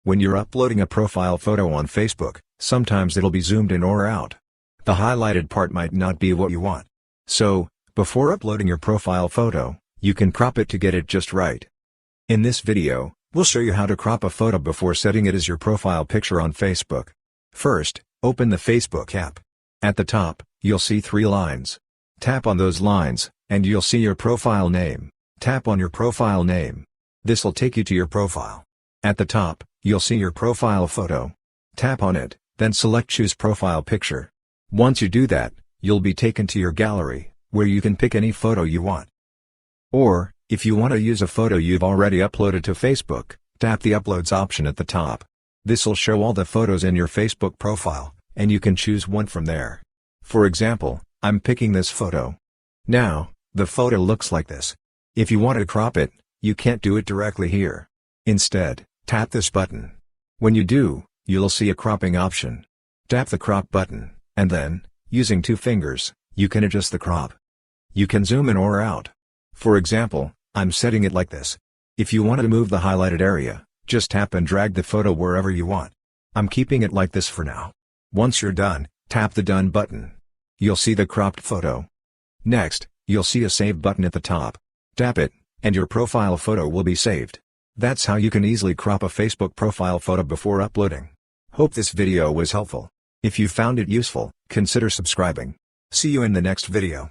When you're uploading a profile photo on Facebook, sometimes it'll be zoomed in or out. The highlighted part might not be what you want. So, before uploading your profile photo, you can crop it to get it just right. In this video, we'll show you how to crop a photo before setting it as your profile picture on Facebook. First, open the Facebook app. At the top, you'll see 3 lines. Tap on those lines, and you'll see your profile name. Tap on your profile name. This'll take you to your profile. At the top, you'll see your profile photo. Tap on it, then select Choose Profile Picture. Once you do that, you'll be taken to your gallery, where you can pick any photo you want. Or, if you want to use a photo you've already uploaded to Facebook, tap the Uploads option at the top. This'll show all the photos in your Facebook profile, and you can choose one from there. For example, I'm picking this photo. Now, the photo looks like this. If you want to crop it, you can't do it directly here. Instead, tap this button. When you do, you'll see a cropping option. Tap the crop button, and then, using 2 fingers, you can adjust the crop. You can zoom in or out. For example, I'm setting it like this. If you want to move the highlighted area, just tap and drag the photo wherever you want. I'm keeping it like this for now. Once you're done, tap the Done button. You'll see the cropped photo. Next, you'll see a Save button at the top. Tap it, and your profile photo will be saved. That's how you can easily crop a Facebook profile photo before uploading. Hope this video was helpful. If you found it useful, consider subscribing. See you in the next video.